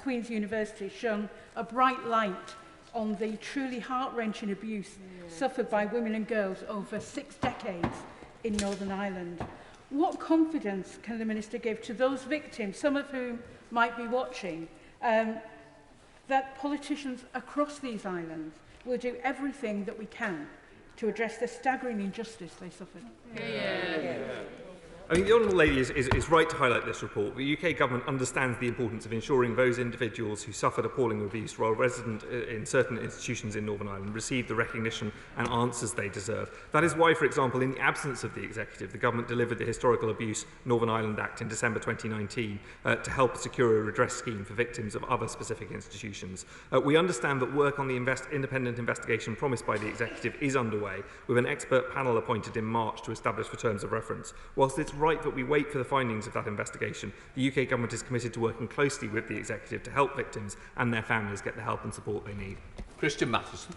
Queen's University shone a bright light on the truly heart-wrenching abuse suffered by women and girls over 6 decades in Northern Ireland. What confidence can the Minister give to those victims, some of whom might be watching, that politicians across these islands will do everything that we can to address the staggering injustice they suffered? I mean, the Honourable Lady is right to highlight this report. The UK Government understands the importance of ensuring those individuals who suffered appalling abuse while resident in certain institutions in Northern Ireland receive the recognition and answers they deserve. That is why, for example, in the absence of the Executive, the Government delivered the Historical Abuse Northern Ireland Act in December 2019 to help secure a redress scheme for victims of other specific institutions. We understand that work on the independent investigation promised by the Executive is underway, with an expert panel appointed in March to establish the terms of reference. Whilst it's right that we wait for the findings of that investigation, the UK Government is committed to working closely with the Executive to help victims and their families get the help and support they need. Christian Matheson.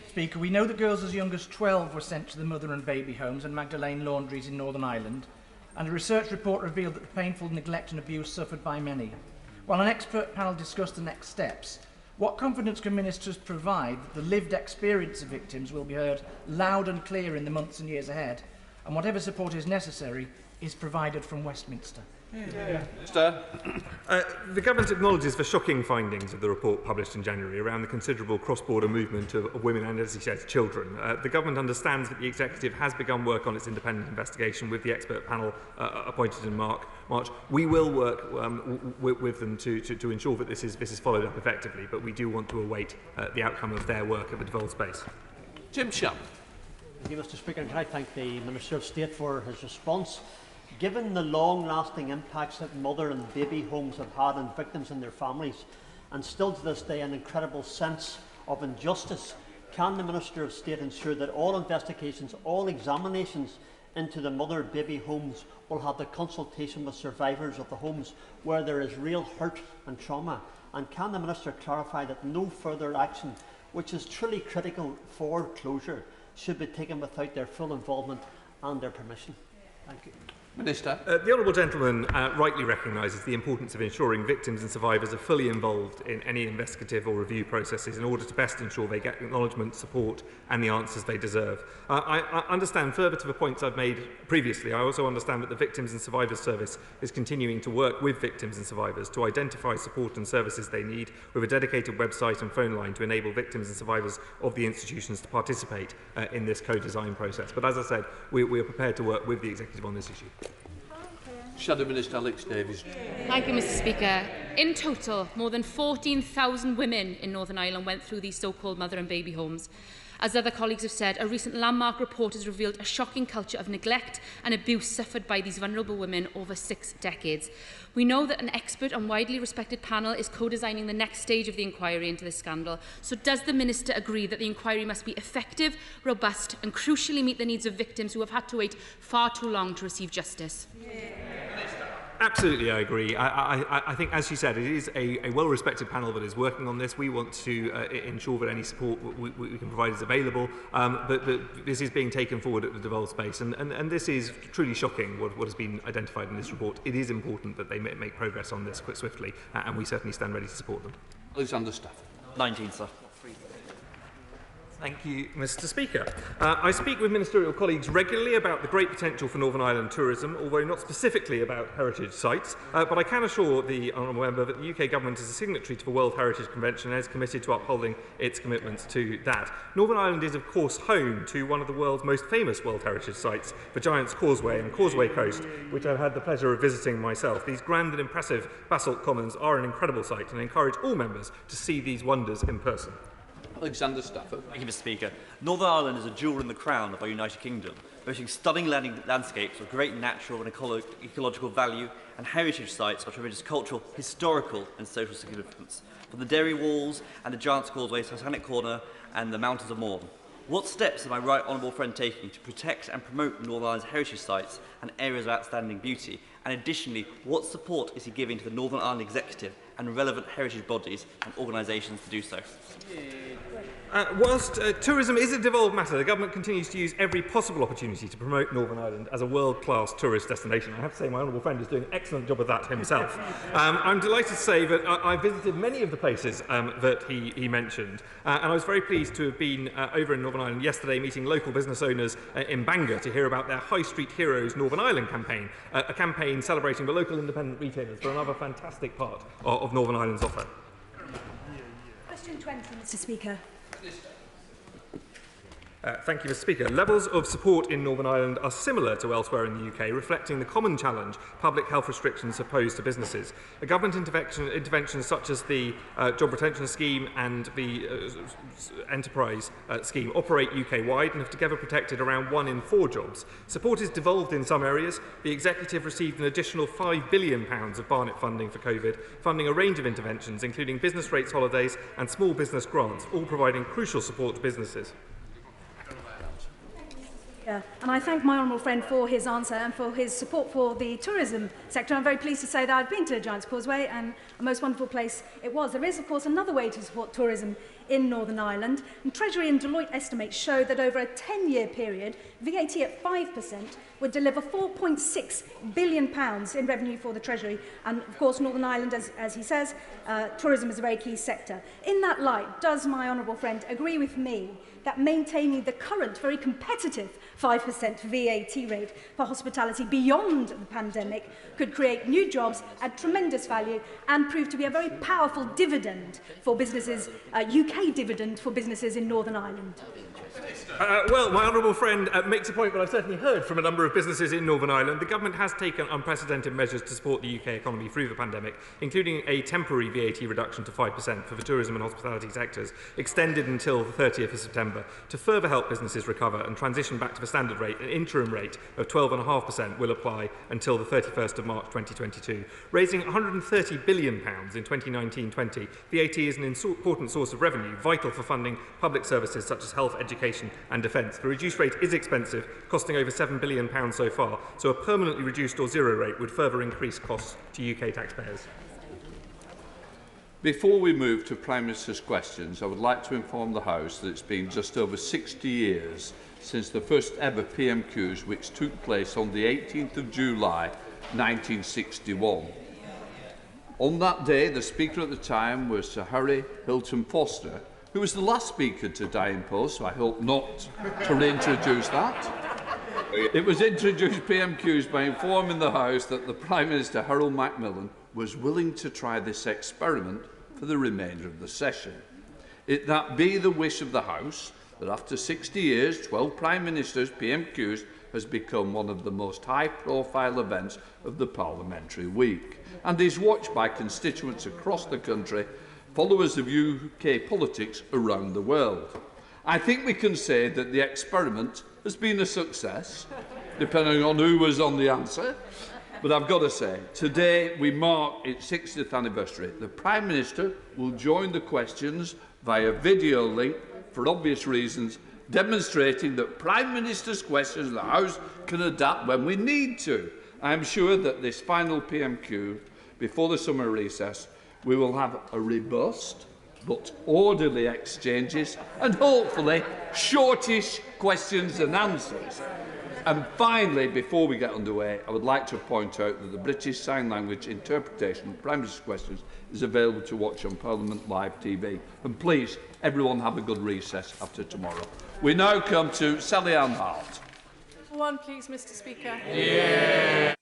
Speaker, we know that girls as young as 12 were sent to the mother and baby homes and Magdalene laundries in Northern Ireland, and a research report revealed that the painful neglect and abuse suffered by many. While an expert panel discussed the next steps, what confidence can ministers provide that the lived experience of victims will be heard loud and clear in the months and years ahead, and whatever support is necessary is provided from Westminster? Minister. The Government acknowledges the shocking findings of the report published in January around the considerable cross-border movement of women and, as he said, children. The Government understands that the Executive has begun work on its independent investigation with the expert panel appointed in March. We will work with them to ensure that this is followed up effectively, but we do want to await the outcome of their work at the devolved space. Jim Shutt. Thank you, Mr. Speaker, and can I thank the Minister of State for his response. Given the long-lasting impacts that mother and baby homes have had on victims and their families, and still to this day an incredible sense of injustice, can the Minister of State ensure that all investigations, all examinations into the mother-baby homes will have the consultation with survivors of the homes where there is real hurt and trauma? And can the Minister clarify that no further action, which is truly critical for closure, should be taken without their full involvement and their permission? Thank you. Minister. The Honourable Gentleman rightly recognises the importance of ensuring victims and survivors are fully involved in any investigative or review processes in order to best ensure they get acknowledgement, support and the answers they deserve. I understand, further to the points I've made previously, I also understand that the Victims and Survivors Service is continuing to work with victims and survivors to identify support and services they need, with a dedicated website and phone line to enable victims and survivors of the institutions to participate in this co-design process. But as I said, we are prepared to work with the Executive on this issue. Shadow Minister Alex Davies. Thank you, Mr. Speaker. In total, more than 14,000 women in Northern Ireland went through these so-called mother and baby homes. As other colleagues have said, a recent landmark report has revealed a shocking culture of neglect and abuse suffered by these vulnerable women over 6 decades. We know that an expert and widely respected panel is co-designing the next stage of the inquiry into this scandal. So does the Minister agree that the inquiry must be effective, robust and crucially meet the needs of victims who have had to wait far too long to receive justice? Absolutely, I agree. I think, as you said, it is a well-respected panel that is working on this. We want to ensure that any support we can provide is available, but this is being taken forward at the devolved space. And this is truly shocking, what has been identified in this report. It is important that they make progress on this quite swiftly, and we certainly stand ready to support them. Alexander Stafford. 19, sir. Thank you, Mr. Speaker. I speak with ministerial colleagues regularly about the great potential for Northern Ireland tourism, although not specifically about heritage sites. But I can assure the honourable member that the UK Government is a signatory to the World Heritage Convention and is committed to upholding its commitments to that. Northern Ireland is, of course, home to one of the world's most famous World Heritage sites, the Giant's Causeway and Causeway Coast, which I've had the pleasure of visiting myself. These grand and impressive basalt commons are an incredible sight, and I encourage all members to see these wonders in person. Alexander Stafford. Thank you, Mr. Speaker. Northern Ireland is a jewel in the crown of our United Kingdom, boasting stunning landscapes of great natural and ecological value and heritage sites of tremendous cultural, historical and social significance, from the Dairy Walls and the Giant's Causeway, Titanic Corner and the Mountains of Mourne. What steps is my right honourable friend taking to protect and promote Northern Ireland's heritage sites and areas of outstanding beauty? And additionally, what support is he giving to the Northern Ireland Executive and relevant heritage bodies and organisations to do so. Whilst tourism is a devolved matter, the government continues to use every possible opportunity to promote Northern Ireland as a world-class tourist destination. I have to say my honourable friend is doing an excellent job of that himself. I'm delighted to say that I visited many of the places that he mentioned, and I was very pleased to have been over in Northern Ireland yesterday meeting local business owners in Bangor to hear about their High Street Heroes Northern Ireland campaign, a campaign celebrating the local independent retailers for another fantastic part of Northern Ireland's offer. Question 20, Mr Speaker. Thank you, Mr Speaker. Levels of support in Northern Ireland are similar to elsewhere in the UK, reflecting the common challenge public health restrictions pose to businesses. A government interventions such as the Job Retention Scheme and the Enterprise Scheme operate UK-wide and have together protected around 1 in 4 jobs. Support is devolved in some areas. The Executive received an additional £5 billion of Barnett funding for COVID, funding a range of interventions, including business rates holidays and small business grants, all providing crucial support to businesses. And I thank my honourable friend for his answer and for his support for the tourism sector. I'm very pleased to say that I've been to Giant's Causeway and a most wonderful place it was. There is, of course, another way to support tourism in Northern Ireland. And Treasury and Deloitte estimates show that over a 10-year period, VAT at 5% would deliver £4.6 billion in revenue for the Treasury. And, of course, Northern Ireland, as he says, tourism is a very key sector. In that light, does my honourable friend agree with me that maintaining the current very competitive 5% VAT rate for hospitality beyond the pandemic could create new jobs, add tremendous value and prove to be a very powerful dividend for businesses, UK dividend for businesses in Northern Ireland? Well, my honourable friend makes a point that I've certainly heard from a number of businesses in Northern Ireland. The government has taken unprecedented measures to support the UK economy through the pandemic, including a temporary VAT reduction to 5% for the tourism and hospitality sectors, extended until the 30th of September, to further help businesses recover and transition back to the standard rate. An interim rate of 12.5% will apply until the 31st of March 2022. Raising £130 billion in 2019-20, VAT is an important source of revenue, vital for funding public services such as health, education and defence. The reduced rate is expensive, costing over £7 billion so far, so a permanently reduced or zero rate would further increase costs to UK taxpayers. Before we move to Prime Minister's questions, I would like to inform the House that it's been just over 60 years since the first ever PMQs, which took place on the 18th of July 1961. On that day, the Speaker at the time was Sir Harry Hilton Foster, who was the last Speaker to die in post, so I hope not to reintroduce that. It was introduced PMQs by informing the House that the Prime Minister, Harold Macmillan, was willing to try this experiment for the remainder of the session. It that be the wish of the House that after 60 years, 12 Prime Ministers, PMQs has become one of the most high-profile events of the parliamentary week and is watched by constituents across the country, followers of UK politics around the world. I think we can say that the experiment has been a success, depending on who was on the answer. But I've got to say, today we mark its 60th anniversary. The Prime Minister will join the questions via video link for obvious reasons, demonstrating that Prime Minister's questions the House can adapt when we need to. I am sure that this final PMQ, before the summer recess, we will have a robust but orderly exchanges and hopefully shortish questions and answers. And finally, before we get underway, I would like to point out that the British Sign Language interpretation of Prime Minister's questions is available to watch on Parliament Live TV. And please, everyone have a good recess after tomorrow. We now come to Sally Ann Hart. One, please, Mr. Speaker. Yeah.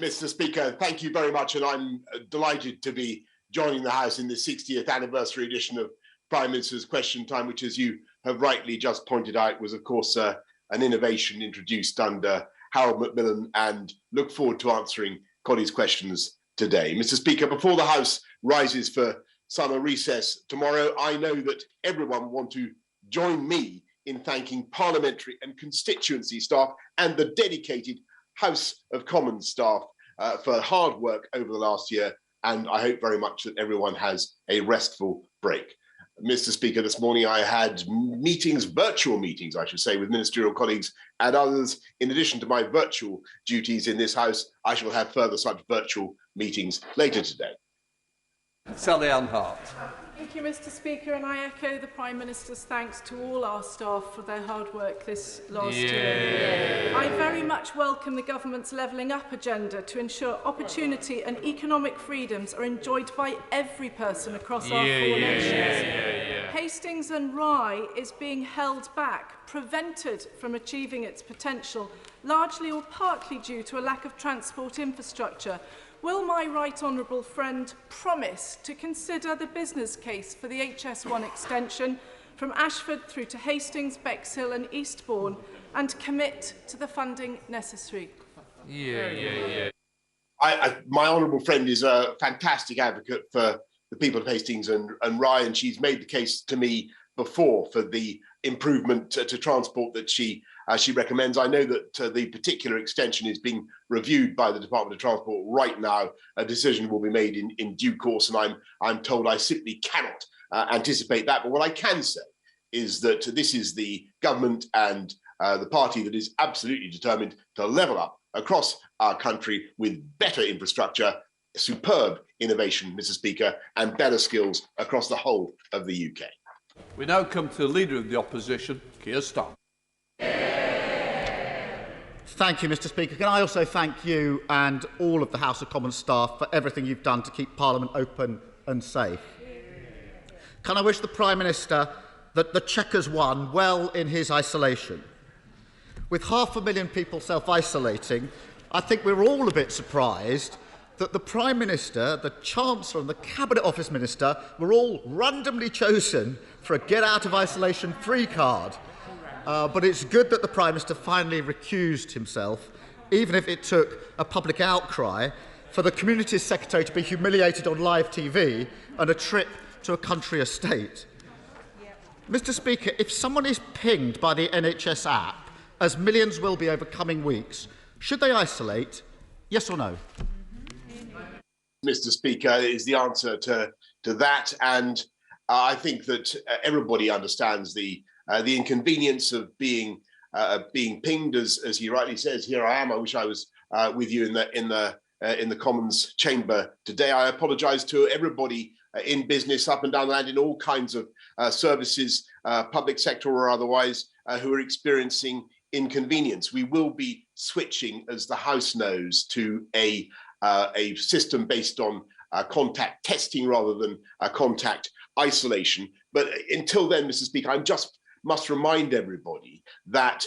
Mr. Speaker, thank you very much, and I'm delighted to be joining the House in the 60th anniversary edition of Prime Minister's Question Time, which, as you have rightly just pointed out, was, of course, an innovation introduced under Harold Macmillan, and look forward to answering colleagues' questions today. Mr. Speaker, before the House rises for summer recess tomorrow, I know that everyone will want to join me in thanking parliamentary and constituency staff and the dedicated House of Commons staff for hard work over the last year, and I hope very much that everyone has a restful break. Mr. Speaker, this morning I had meetings, virtual meetings, I should say, with ministerial colleagues and others. In addition to my virtual duties in this House, I shall have further such virtual meetings later today. Sally Ann Hart. Thank you, Mr. Speaker, and I echo the Prime Minister's thanks to all our staff for their hard work this last year. I very much welcome the government's levelling up agenda to ensure opportunity and economic freedoms are enjoyed by every person across our four nations. Hastings and Rye is being held back, prevented from achieving its potential, largely or partly due to a lack of transport infrastructure. Will my right honourable friend promise to consider the business case for the HS1 extension from Ashford through to Hastings, Bexhill and Eastbourne and commit to the funding necessary? My honourable friend is a fantastic advocate for the people of Hastings and Rye, and she's made the case to me before for the improvement to transport that she recommends. I know that the particular extension is being reviewed by the Department of Transport right now. A decision will be made in due course, and I'm told I simply cannot anticipate that. But what I can say is that this is the government and the party that is absolutely determined to level up across our country with better infrastructure, superb innovation, Mr. Speaker, and better skills across the whole of the UK. We now come to the Leader of the Opposition, Keir Starmer. Thank you, Mr. Speaker. Can I also thank you and all of the House of Commons staff for everything you've done to keep Parliament open and safe? Can I wish the Prime Minister that the Chequers won well in his isolation? With 500,000 people self-isolating, I think we're all a bit surprised that the Prime Minister, the Chancellor and the Cabinet Office Minister were all randomly chosen for a get-out-of-isolation free card. But it's good that the Prime Minister finally recused himself, even if it took a public outcry for the Communities Secretary to be humiliated on live TV and a trip to a country estate. Mr. Speaker, if someone is pinged by the NHS app, as millions will be over coming weeks, should they isolate? Yes or no? Mr. Speaker, is the answer to that, and I think that everybody understands the inconvenience of being pinged, as he rightly says. Here I am. I wish I was with you in the Commons chamber today. I apologise to everybody in business up and down the land in all kinds of services, public sector or otherwise, who are experiencing inconvenience. We will be switching, as the House knows, to a system based on contact testing rather than contact isolation. But until then, Mr. Speaker, I just must remind everybody that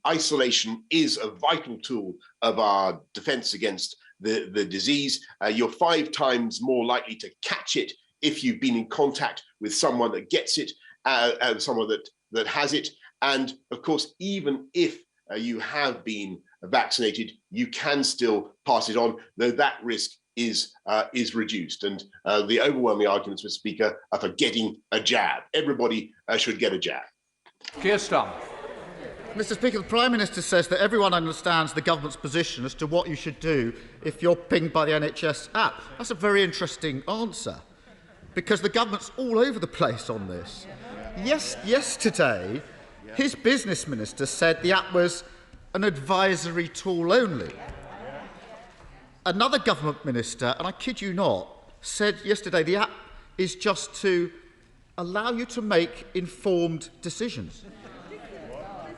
isolation is a vital tool of our defence against the disease. You're 5 times more likely to catch it if you've been in contact with someone that gets it, someone that has it. And of course, even if you have been vaccinated, you can still pass it on, though that risk is reduced. And the overwhelming arguments, Mr. Speaker, are for getting a jab. Everybody should get a jab. Keir Starmer. Mr. Speaker, the Prime Minister says that everyone understands the government's position as to what you should do if you're pinged by the NHS app. That's a very interesting answer, because the government's all over the place on this. Yesterday, his business minister said the app was an advisory tool only. Another government minister, and I kid you not, said yesterday the app is just to allow you to make informed decisions.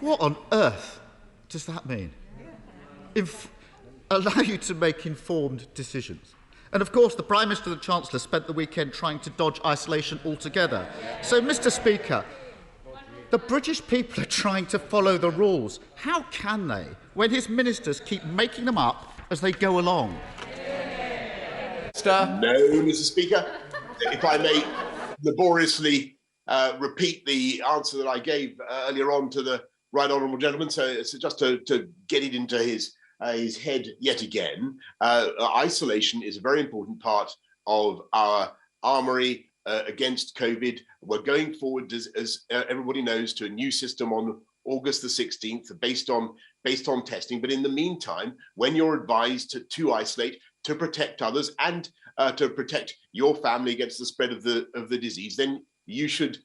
What on earth does that mean? Allow you to make informed decisions. And of course, the Prime Minister and the Chancellor spent the weekend trying to dodge isolation altogether. So, Mr. Speaker, the British people are trying to follow the rules. How can they, when his ministers keep making them up as they go along? No, Mr. Speaker. If I may laboriously repeat the answer that I gave earlier on to the right honourable gentleman, so just to get it into his head yet again, isolation is a very important part of our armoury against COVID. We're going forward, as everybody knows, to a new system on August the 16th based on testing. But in the meantime, when you're advised to isolate, to protect others and to protect your family against the spread of the disease, then you should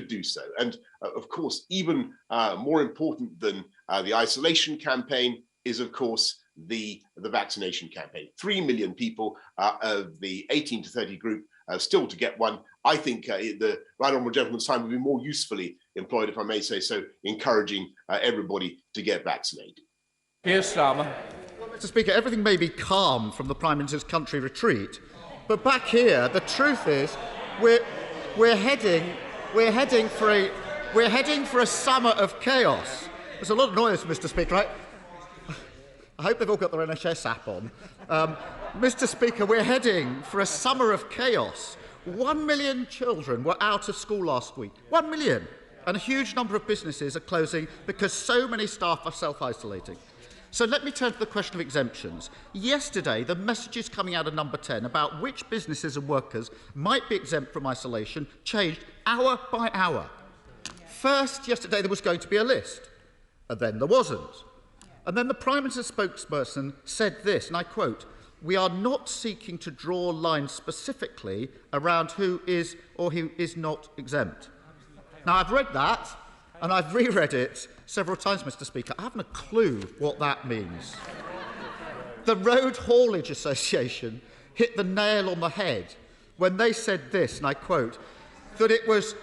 do so. And of course, even more important than the isolation campaign is, of course, the vaccination campaign. 3 million people of the 18 to 30 group still to get one. I think the right honourable gentleman's time would be more usefully employed, if I may say so, encouraging everybody to get vaccinated. Keir Starmer. Well, Mr. Speaker, everything may be calm from the Prime Minister's country retreat, but back here, the truth is, we're heading for a summer of chaos. There's a lot of noise, Mr. Speaker. Right? I hope they've all got their NHS app on. Mr. Speaker, we're heading for a summer of chaos. 1 million children were out of school last week. 1 million. And a huge number of businesses are closing because so many staff are self-isolating. So let me turn to the question of exemptions. Yesterday, the messages coming out of Number 10 about which businesses and workers might be exempt from isolation changed hour by hour. First, yesterday, there was going to be a list, and then there wasn't. And then the Prime Minister's spokesperson said this, and I quote, "We are not seeking to draw lines specifically around who is or who is not exempt." Now, I've read that, and I've reread it several times, Mr. Speaker. I haven't a clue what that means. The Road Haulage Association hit the nail on the head when they said this, and I quote, that it was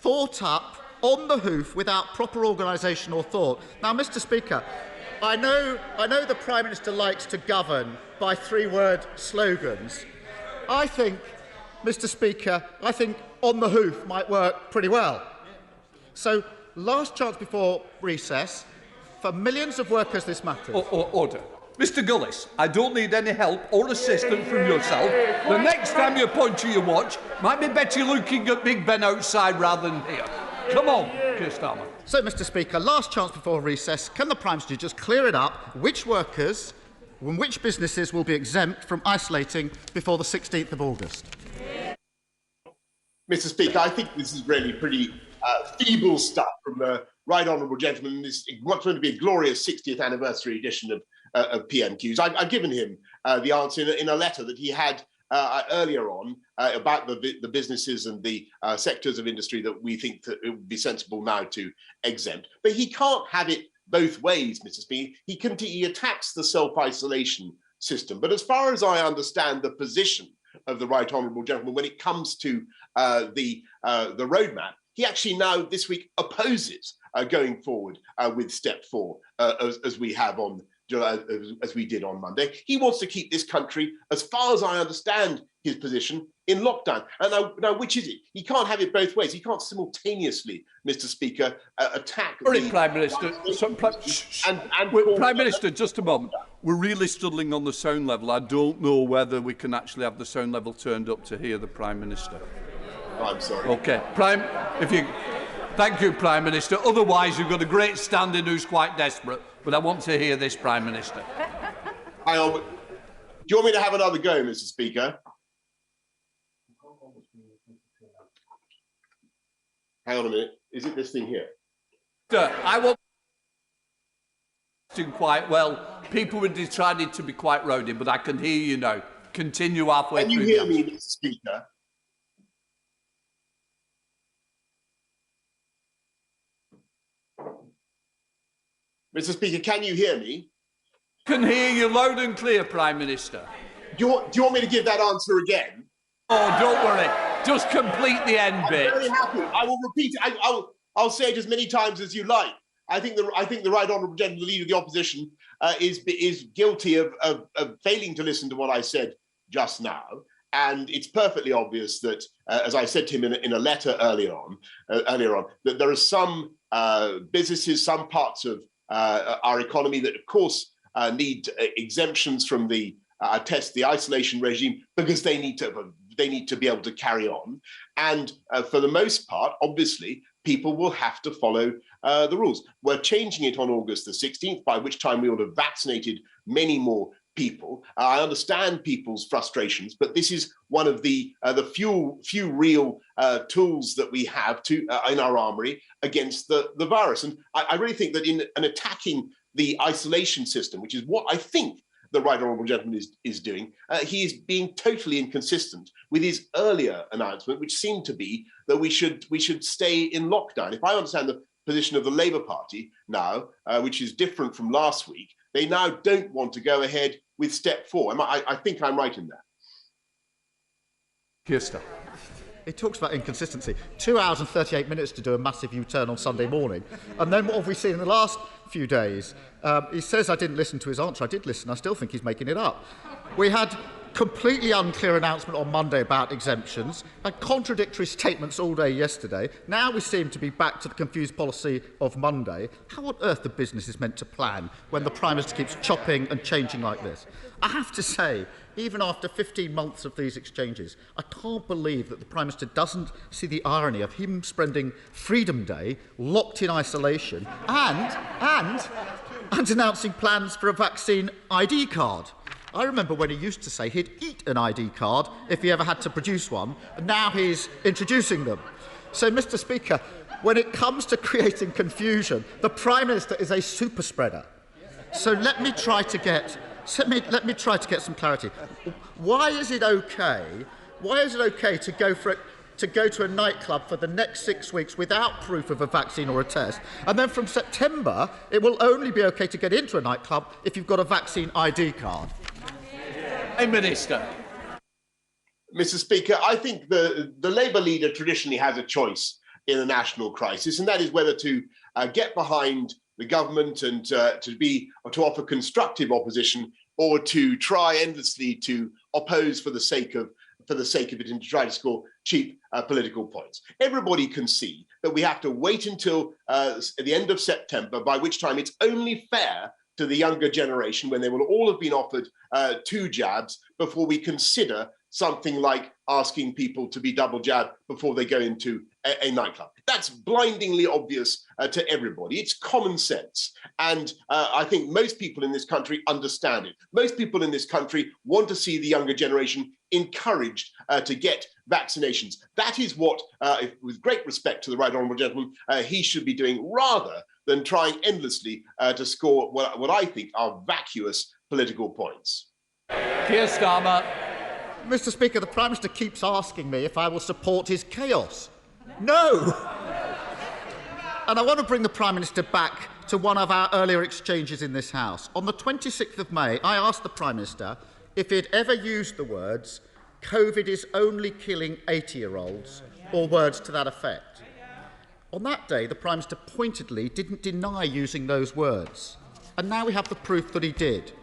thought up on the hoof without proper organisation or thought. Now, Mr. Speaker, I know the Prime Minister likes to govern by three-word slogans. I think, Mr. Speaker, I think on the hoof might work pretty well. So, last chance before recess. For millions of workers, this matters. Order. Mr. Gullis, I don't need any help or assistance from yourself. The next time you point to your watch, might be better looking at Big Ben outside rather than here. Come on, Keir Starmer. So, Mr. Speaker, last chance before recess. Can the Prime Minister just clear it up? Which workers and which businesses will be exempt from isolating before the 16th of August? Mr. Speaker, I think this is really pretty feeble stuff from the right honourable gentleman. This is what's going to be a glorious 60th anniversary edition of PMQs. I've given him the answer in a letter that he had earlier on about the businesses and the sectors of industry that we think that it would be sensible now to exempt. But he can't have it both ways, Mr. Speaker. He attacks the self-isolation system. But as far as I understand the position of the right honourable gentleman when it comes to the roadmap, he actually now this week opposes going forward with step 4 as we have on as we did on Monday. He wants to keep this country, as far as I understand his position, in lockdown. And now which is it? He can't have it both ways. He can't simultaneously, Mr. Speaker, attack. Sorry, Prime Minister. Prime Minister, just a moment. We're really struggling on the sound level. I don't know whether we can actually have the sound level turned up to hear the Prime Minister. I'm sorry. Okay, thank you, Prime Minister. Otherwise, you've got a great stand-in who's quite desperate. But I want to hear this, Prime Minister. Hang on. Do you want me to have another go, Mr. Speaker? Hang on a minute. Is it this thing here? I want to quite well. People were decided to be quite rowdy, but I can hear you now. Continue halfway through. Can you hear me, Mr. Speaker? Mr. Speaker, can you hear me? Can hear you loud and clear, Prime Minister. Do you want me to give that answer again? Oh, don't worry. Just complete the end bit. I'm very happy. I will repeat it. I'll say it as many times as you like. I think the right honourable gentleman, the leader of the opposition, is guilty of failing to listen to what I said just now. And it's perfectly obvious that, as I said to him in a letter earlier on, that there are some businesses, some parts of our economy that, of course, need exemptions from the isolation regime because they need to be able to carry on. And for the most part, obviously, people will have to follow the rules. We're changing it on August the 16th, by which time we will have vaccinated many more people. I understand people's frustrations, but this is one of the few real tools that we have in our armoury against the virus. And I really think that in attacking the isolation system, which is what I think the right honourable gentleman is doing. He is being totally inconsistent with his earlier announcement, which seemed to be that we should stay in lockdown. If I understand the position of the Labour Party now, which is different from last week, they now don't want to go ahead with step 4. I think I'm right in that. Keir Starmer. He talks about inconsistency. 2 hours and 38 minutes to do a massive U-turn on Sunday morning. And then what have we seen in the last few days? He says I didn't listen to his answer. I did listen. I still think he's making it up. We had completely unclear announcement on Monday about exemptions, had contradictory statements all day yesterday. Now we seem to be back to the confused policy of Monday. How on earth the business is meant to plan when the Prime Minister keeps chopping and changing like this? I have to say, even after 15 months of these exchanges, I can't believe that the Prime Minister doesn't see the irony of him spending Freedom Day locked in isolation and announcing plans for a vaccine ID card. I remember when he used to say he'd eat an ID card if he ever had to produce one, and now he's introducing them. So, Mr. Speaker, when it comes to creating confusion, the Prime Minister is a super spreader. So let me try to get some clarity. Why is it okay? Why is it okay to go to a nightclub for the next 6 weeks without proof of a vaccine or a test, and then from September it will only be okay to get into a nightclub if you've got a vaccine ID card? Minister. Mr. Speaker, I think the Labour leader traditionally has a choice in a national crisis, and that is whether to get behind the government and to offer constructive opposition, or to try endlessly to oppose for the sake of it and to try to score cheap political points. Everybody can see that we have to wait until the end of September, by which time it's only fair to the younger generation, when they will all have been offered 2 jabs, before we consider something like asking people to be double jabbed before they go into a nightclub. That's blindingly obvious to everybody. It's common sense. And I think most people in this country understand it. Most people in this country want to see the younger generation encouraged to get vaccinations. That is what, with great respect to the right honourable gentleman, he should be doing, rather than trying endlessly to score what I think are vacuous political points. Keir Starmer. Mr. Speaker, the Prime Minister keeps asking me if I will support his chaos. No! And I want to bring the Prime Minister back to one of our earlier exchanges in this House. On the 26th of May, I asked the Prime Minister if he'd ever used the words, "COVID is only killing 80-year-olds," or words to that effect. On that day, the Prime Minister pointedly didn't deny using those words. And now we have the proof that he did.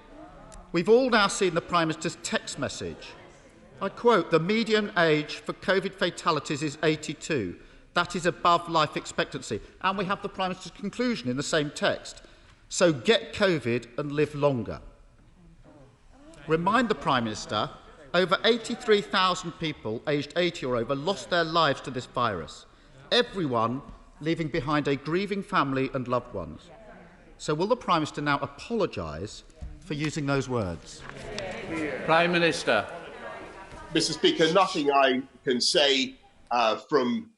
We've all now seen the Prime Minister's text message. I quote, "The median age for COVID fatalities is 82. That is above life expectancy." And we have the Prime Minister's conclusion in the same text. "So get COVID and live longer." Remind the Prime Minister, over 83,000 people aged 80 or over lost their lives to this virus. Everyone leaving behind a grieving family and loved ones. So will the Prime Minister now apologise for using those words? Prime Minister. Mr. Speaker, nothing I can say from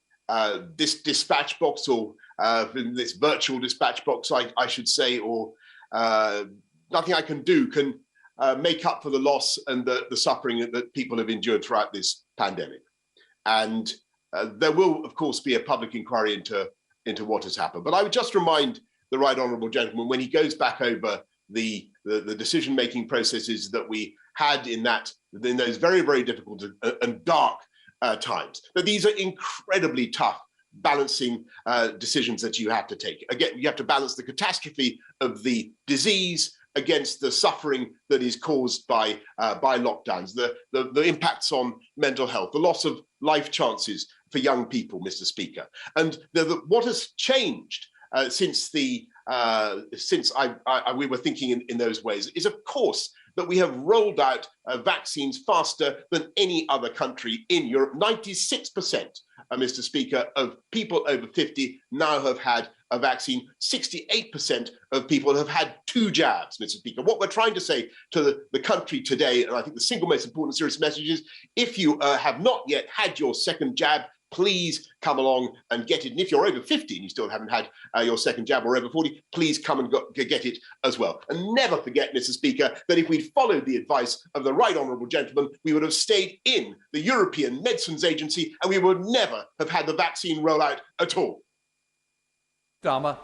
this dispatch box, or from this virtual dispatch box, I should say, or nothing I can do can make up for the loss and the suffering that people have endured throughout this pandemic. And there will, of course, be a public inquiry into what has happened. But I would just remind the right honourable gentleman, when he goes back over the decision-making processes that we had in those very, very difficult and dark times, that these are incredibly tough balancing decisions that you have to take. Again, you have to balance the catastrophe of the disease against the suffering that is caused by lockdowns, the impacts on mental health, the loss of life chances for young people, Mr. Speaker. And what has changed since we were thinking in those ways is, of course, that we have rolled out vaccines faster than any other country in Europe. 96%, Mr. Speaker, of people over 50 now have had a vaccine. 68% of people have had 2 jabs, Mr. Speaker. What we're trying to say to the country today, and I think the single most important serious message is, if you have not yet had your second jab, please come along and get it. And if you're over 50 and you still haven't had your second jab, or over 40, please come and get it as well. And never forget, Mr. Speaker, that if we'd followed the advice of the right honourable gentleman, we would have stayed in the European Medicines Agency and we would never have had the vaccine rollout at all. Starmer.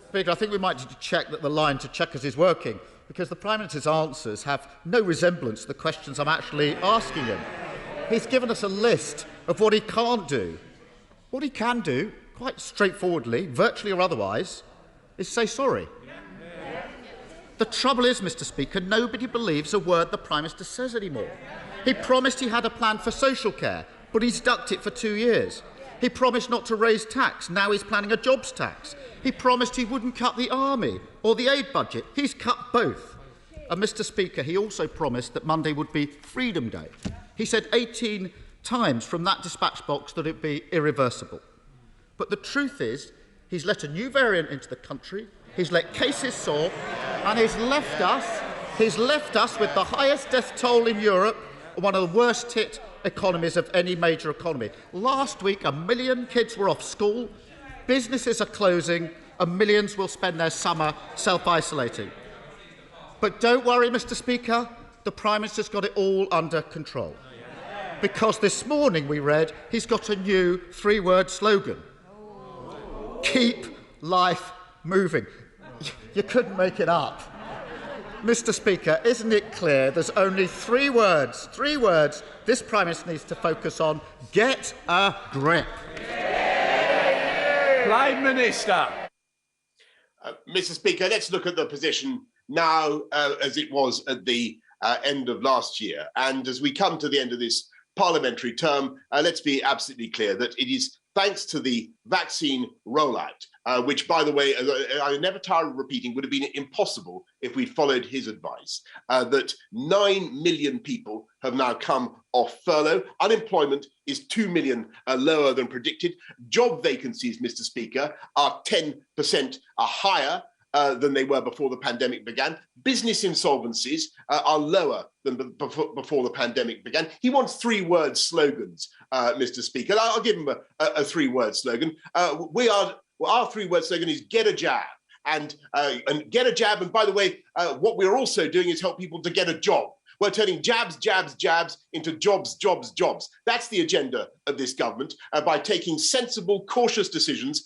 Speaker, I think we might need to check that the line to Chequers is working, because the Prime Minister's answers have no resemblance to the questions I'm actually asking him. He's given us a list of what he can't do. What he can do, quite straightforwardly, virtually or otherwise, is say sorry. The trouble is, Mr. Speaker, nobody believes a word the Prime Minister says anymore. He promised he had a plan for social care, but he's ducked it for 2 years. He promised not to raise tax. Now he's planning a jobs tax. He promised he wouldn't cut the army or the aid budget. He's cut both. And, Mr. Speaker, he also promised that Monday would be Freedom Day. He said 18 times from that dispatch box that it would be irreversible. But the truth is, he's let a new variant into the country, he's let cases soar, and he's left us with the highest death toll in Europe, one of the worst hit economies of any major economy. Last week, 1 million kids were off school, businesses are closing, and millions will spend their summer self-isolating. But don't worry, Mr. Speaker, the Prime Minister's got it all under control. Because this morning we read he's got a new 3-word slogan. Keep life moving. You couldn't make it up. Mr. Speaker, isn't it clear there's only 3 words this Prime Minister needs to focus on? Get a grip. Prime Minister. Mr. Speaker, let's look at the position now as it was at the end of last year. And as we come to the end of this parliamentary term, let's be absolutely clear that it is thanks to the vaccine rollout, which, by the way, I never tire of repeating, would have been impossible if we'd followed his advice, that 9 million people have now come off furlough. Unemployment is 2 million lower than predicted. Job vacancies, Mr. Speaker, are 10% higher than they were before the pandemic began. Business insolvencies are lower than before the pandemic began. He wants 3-word slogans, Mr. Speaker. I'll give him a 3-word slogan. Our 3-word slogan is get a jab. And get a jab. And by the way, what we're also doing is help people to get a job. We're turning jabs into jobs. That's the agenda of this government by taking sensible, cautious decisions,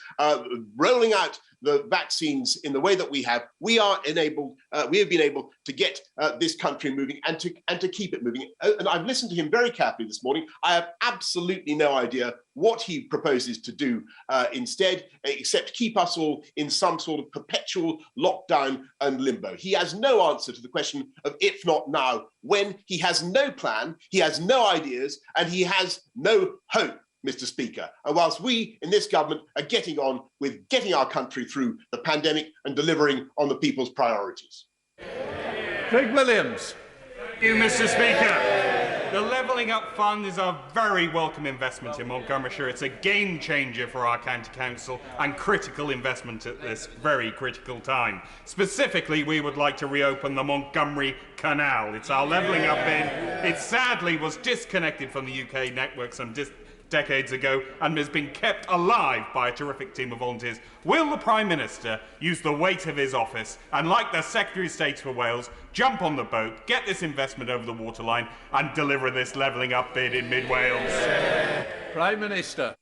rolling out the vaccines in the way that we have. We have been able to get this country moving and to keep it moving. And I've listened to him very carefully this morning. I have absolutely no idea what he proposes to do instead, except keep us all in some sort of perpetual lockdown and limbo. He has no answer to the question of if not now, when. He has no plan, he has no ideas, and he has no hope, Mr. Speaker. And whilst we in this government are getting on with getting our country through the pandemic and delivering on the people's priorities. Craig Williams. Thank you, Mr. Speaker. The Levelling Up Fund is a very welcome investment in Montgomeryshire. It's a game changer for our county council and critical investment at this very critical time. Specifically, we would like to reopen the Montgomery Canal. It's our levelling up bid. It sadly was disconnected from the UK network some decades ago and has been kept alive by a terrific team of volunteers. Will the Prime Minister use the weight of his office and, like the Secretary of State for Wales, jump on the boat, get this investment over the waterline and deliver this levelling up bid in mid-Wales? Prime Minister.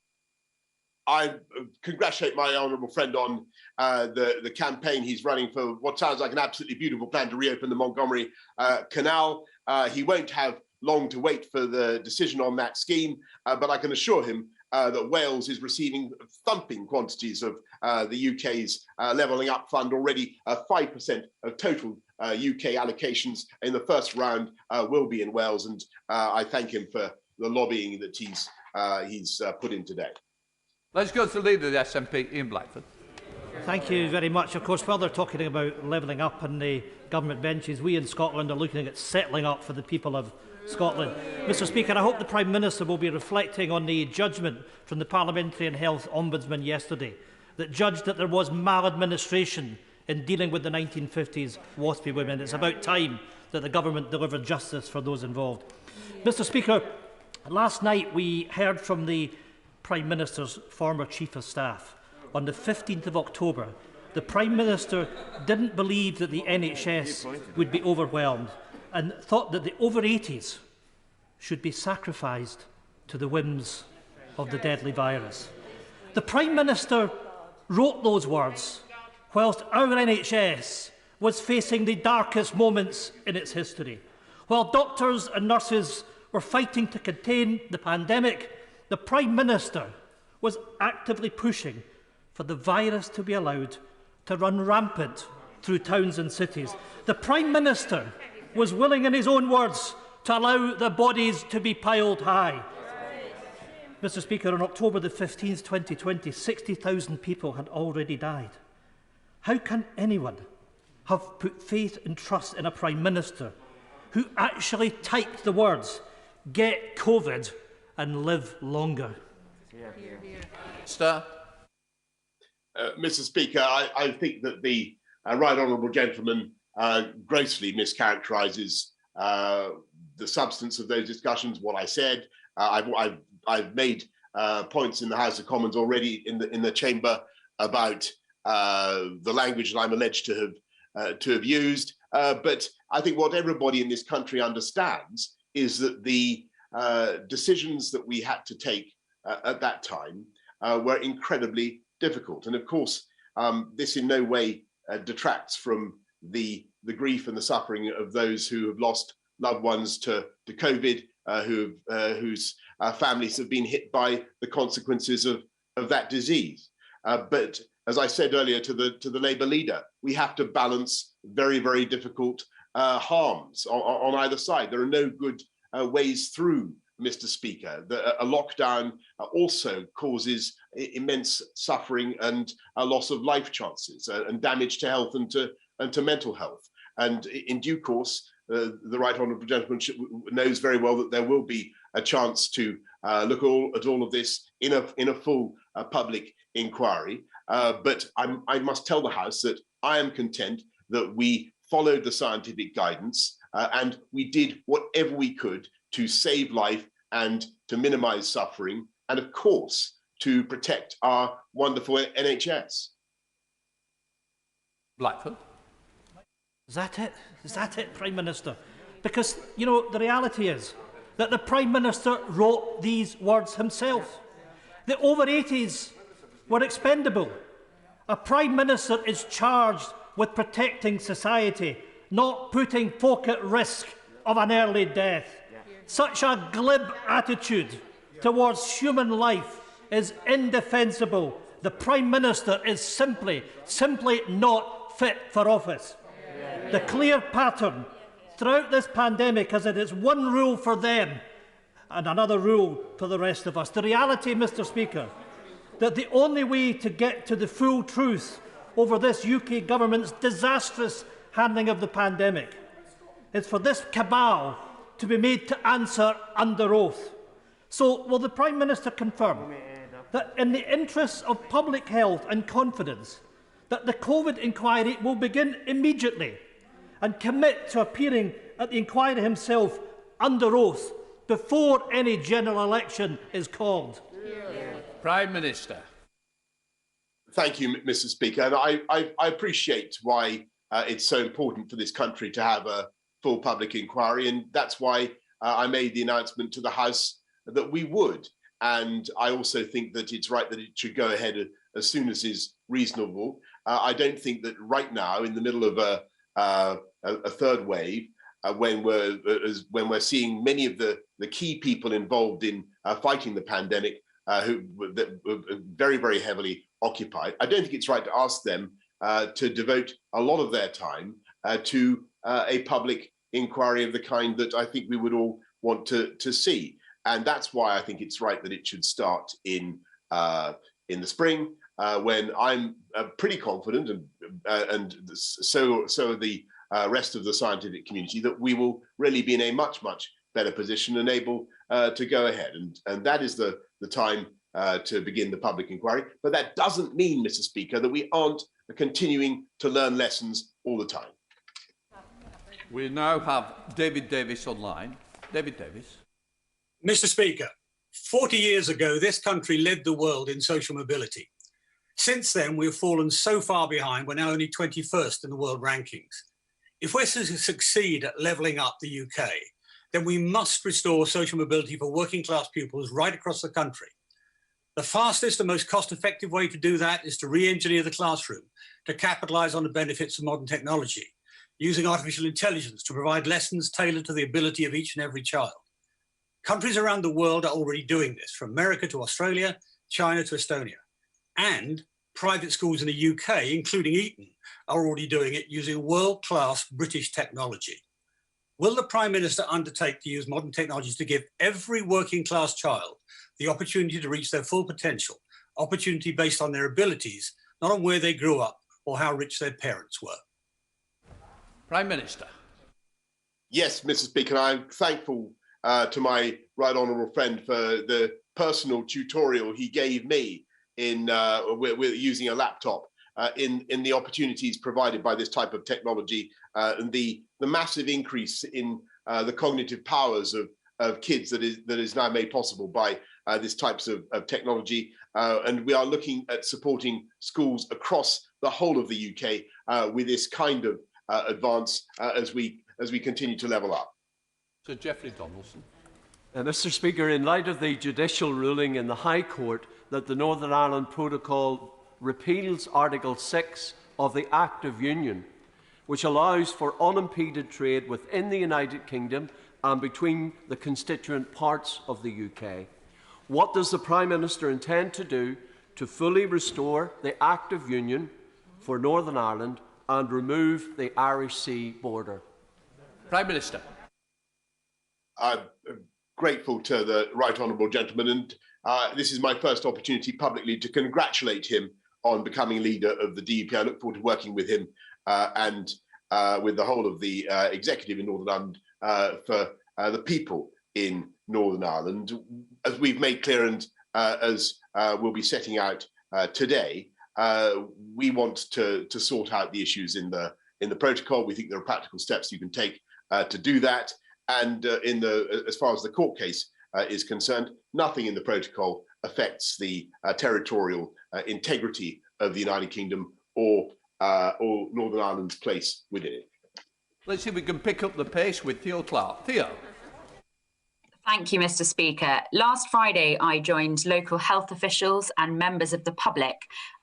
I congratulate my honourable friend on the campaign he's running for what sounds like an absolutely beautiful plan to reopen the Montgomery Canal. He won't have long to wait for the decision on that scheme, but I can assure him that Wales is receiving thumping quantities of the UK's Levelling Up Fund. Already 5% of total UK allocations in the first round will be in Wales, and I thank him for the lobbying that he's put in today. Let's go to the leader of the SNP, Ian Blackford. Thank you very much. Of course, while they're talking about levelling up on the government benches, we in Scotland are looking at settling up for the people of Scotland. Mr. Speaker, I hope the Prime Minister will be reflecting on the judgment from the Parliamentary and Health Ombudsman yesterday that judged that there was maladministration in dealing with the 1950s WASPy women. It's about time that the government delivered justice for those involved. Mr. Speaker, last night we heard from the Prime Minister's former Chief of Staff. On the 15th of October, the Prime Minister didn't believe that the NHS would be overwhelmed and thought that the over-80s should be sacrificed to the whims of the deadly virus. The Prime Minister wrote those words whilst our NHS was facing the darkest moments in its history. While doctors and nurses were fighting to contain the pandemic, the Prime Minister was actively pushing for the virus to be allowed to run rampant through towns and cities. The Prime Minister was willing, in his own words, to allow the bodies to be piled high. Mr. Speaker, on October the 15th, 2020, 60,000 people had already died. How can anyone have put faith and trust in a Prime Minister who actually typed the words, "Get COVID and live longer"? Mr. Speaker, I think that the right honourable gentleman grossly mischaracterises the substance of those discussions. What I said, I've made points in the House of Commons already in the chamber about the language that I'm alleged to have used. But I think what everybody in this country understands is that the decisions that we had to take at that time were incredibly difficult. And of course, this in no way detracts from the grief and the suffering of those who have lost loved ones to COVID, whose families have been hit by the consequences of that disease. But as I said earlier to the Labour leader, we have to balance very, very difficult harms on either side. There are no good ways through, Mr. Speaker. A lockdown also causes immense suffering and a loss of life chances and damage to health and to mental health. And in due course, the right honourable gentleman knows very well that there will be a chance to look at all of this in a full public inquiry. But I must tell the House that I am content that we followed the scientific guidance and we did whatever we could to save life and to minimise suffering, and of course, to protect our wonderful NHS. Blackford. Is that it? Is that it, Prime Minister? Because, you know, the reality is that the Prime Minister wrote these words himself. The over-80s were expendable. A Prime Minister is charged with protecting society, not putting folk at risk of an early death. Such a glib attitude towards human life is indefensible. The Prime Minister is simply not fit for office. The clear pattern throughout this pandemic is that it's one rule for them and another rule for the rest of us. The reality, Mr. Speaker, that the only way to get to the full truth over this UK government's disastrous handling of the pandemic is for this cabal to be made to answer under oath. So will the Prime Minister confirm that in the interests of public health and confidence that the COVID inquiry will begin immediately and commit to appearing at the inquiry himself under oath before any general election is called? Prime Minister. Thank you, Mr. Speaker. And I appreciate why it's so important for this country to have a full public inquiry, and that's why I made the announcement to the House that we would. And I also think that it's right that it should go ahead as soon as is reasonable. I don't think that right now, in the middle of a third wave, when we're seeing many of the key people involved in fighting the pandemic who were very, very heavily occupied, I don't think it's right to ask them to devote a lot of their time to a public inquiry of the kind that I think we would all want to see. And that's why I think it's right that it should start in the spring, when I'm pretty confident, and so are the rest of the scientific community, that we will really be in a much, much better position and able to go ahead. And that is the time to begin the public inquiry. But that doesn't mean, Mr. Speaker, that we aren't continuing to learn lessons all the time. We now have David Davis online. David Davis. Mr. Speaker, 40 years ago, this country led the world in social mobility. Since then, we've fallen so far behind, we're now only 21st in the world rankings. If we're to succeed at levelling up the UK, then we must restore social mobility for working class pupils right across the country. The fastest and most cost-effective way to do that is to re-engineer the classroom, to capitalise on the benefits of modern technology, using artificial intelligence to provide lessons tailored to the ability of each and every child. Countries around the world are already doing this, from America to Australia, China to Estonia. And private schools in the UK, including Eton, are already doing it using world-class British technology. Will the Prime Minister undertake to use modern technologies to give every working class child the opportunity to reach their full potential, opportunity based on their abilities, not on where they grew up or how rich their parents were? Prime Minister. Yes, Mr. Speaker, I'm thankful to my right honourable friend for the personal tutorial he gave me in with using a laptop in the opportunities provided by this type of technology and the massive increase in the cognitive powers of kids that is now made possible by these types of technology. And we are looking at supporting schools across the whole of the UK with this kind of advance as we continue to level up. Sir Geoffrey Donaldson. Mr. Speaker, in light of the judicial ruling in the High Court that the Northern Ireland Protocol repeals Article 6 of the Act of Union, which allows for unimpeded trade within the United Kingdom and between the constituent parts of the UK, what does the Prime Minister intend to do to fully restore the Act of Union for Northern Ireland and remove the Irish Sea border? Prime Minister. I'm grateful to the right honourable gentleman, and this is my first opportunity publicly to congratulate him on becoming leader of the DUP. I look forward to working with him and with the whole of the executive in Northern Ireland for the people in Northern Ireland. As we've made clear and as we'll be setting out today, we want to sort out the issues in the protocol. We think there are practical steps you can take to do that. And as far as the court case is concerned, nothing in the protocol affects the territorial integrity of the United Kingdom or Northern Ireland's place within it. Let's see if we can pick up the pace with Theo Clark. Theo. Thank you, Mr. Speaker. Last Friday, I joined local health officials and members of the public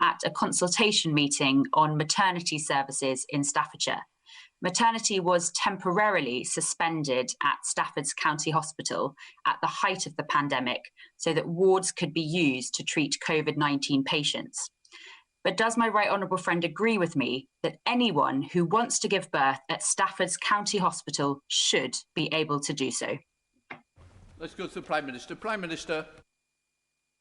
at a consultation meeting on maternity services in Staffordshire. Maternity was temporarily suspended at Stafford's County Hospital at the height of the pandemic so that wards could be used to treat COVID-19 patients. But does my right honourable friend agree with me that anyone who wants to give birth at Stafford's County Hospital should be able to do so? Let's go to the Prime Minister. Prime Minister.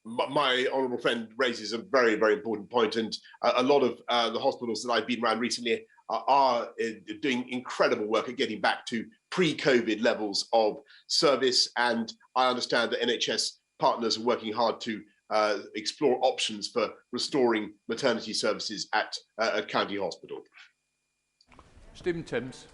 My honourable friend raises a very, very important point, and a lot of the hospitals that I've been around recently are doing incredible work at getting back to pre-COVID levels of service, and I understand that NHS partners are working hard to explore options for restoring maternity services at a county hospital. Stephen Timms.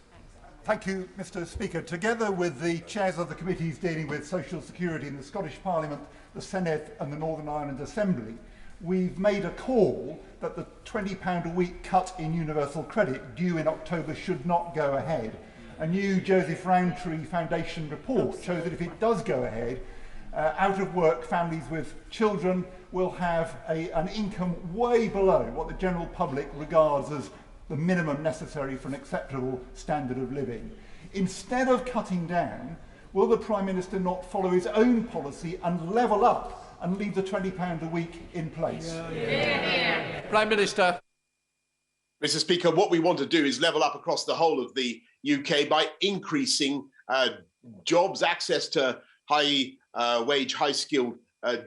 Thank you, Mr. Speaker. Together with the chairs of the committees dealing with social security in the Scottish Parliament, the Senedd and the Northern Ireland Assembly, we've made a call that the £20 a week cut in universal credit due in October should not go ahead. A new Joseph Rowntree Foundation report shows that if it does go ahead, out-of-work families with children will have an income way below what the general public regards as the minimum necessary for an acceptable standard of living. Instead of cutting down, will the Prime Minister not follow his own policy and level up and leave the £20 a week in place? Prime Minister. Mr. Speaker, what we want to do is level up across the whole of the UK by increasing jobs, access to high-wage, high-skilled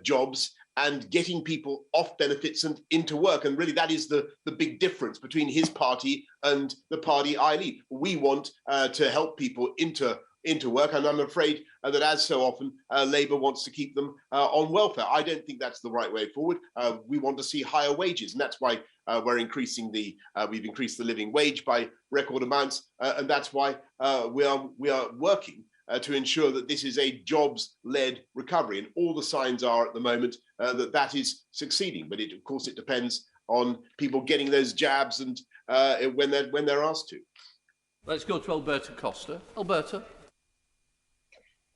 jobs, and getting people off benefits and into work. And really that is the big difference between his party and the party I lead. We want to help people into work, and I'm afraid that, as so often, Labour wants to keep them on welfare. I don't think that's the right way forward. We want to see higher wages, and that's why we've increased the living wage by record amounts, and that's why we are working to ensure that this is a jobs-led recovery. And all the signs are at the moment that that is succeeding. But of course, it depends on people getting those jabs and when they're asked to. Let's go to Alberta Costa. Alberta.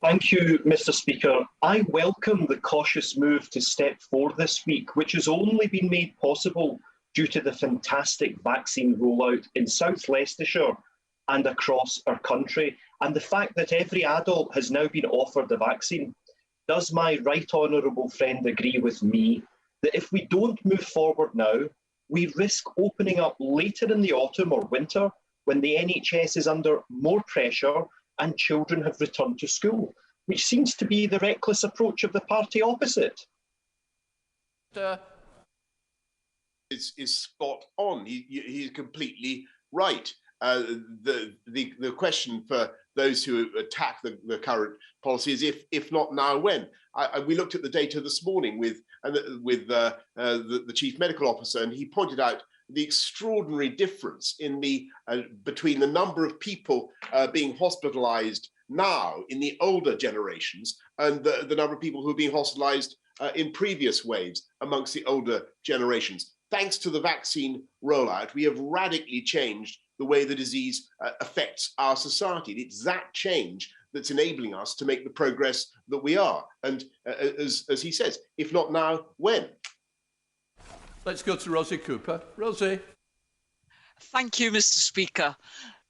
Thank you, Mr. Speaker. I welcome the cautious move to step 4 this week, which has only been made possible due to the fantastic vaccine rollout in South Leicestershire and across our country, and the fact that every adult has now been offered the vaccine. Does my right honourable friend agree with me that if we don't move forward now, we risk opening up later in the autumn or winter when the NHS is under more pressure and children have returned to school, which seems to be the reckless approach of the party opposite? Is spot on. He's completely right. The question for those who attack the current policy is if not now, when? We looked at the data this morning with the chief medical officer, and he pointed out the extraordinary difference in between the number of people being hospitalised now in the older generations and the number of people who are being hospitalised in previous waves amongst the older generations. Thanks to the vaccine rollout, we have radically changed the way the disease affects our society. It's that change that's enabling us to make the progress that we are. And as he says, if not now, when? Let's go to Rosie Cooper. Rosie. Thank you, Mr. Speaker.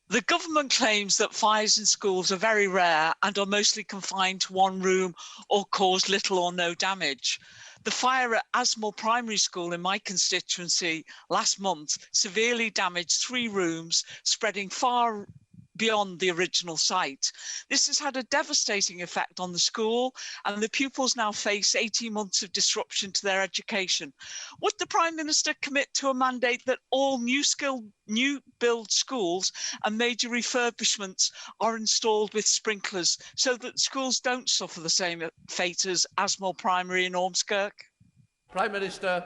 The government claims that fires in schools are very rare and are mostly confined to one room or cause little or no damage. The fire at Asmore Primary School in my constituency last month severely damaged 3 rooms, spreading far beyond the original site. This has had a devastating effect on the school, and the pupils now face 18 months of disruption to their education. Would the Prime Minister commit to a mandate that all new build schools and major refurbishments are installed with sprinklers so that schools don't suffer the same fate as Asmore Primary in Ormskirk? Prime Minister.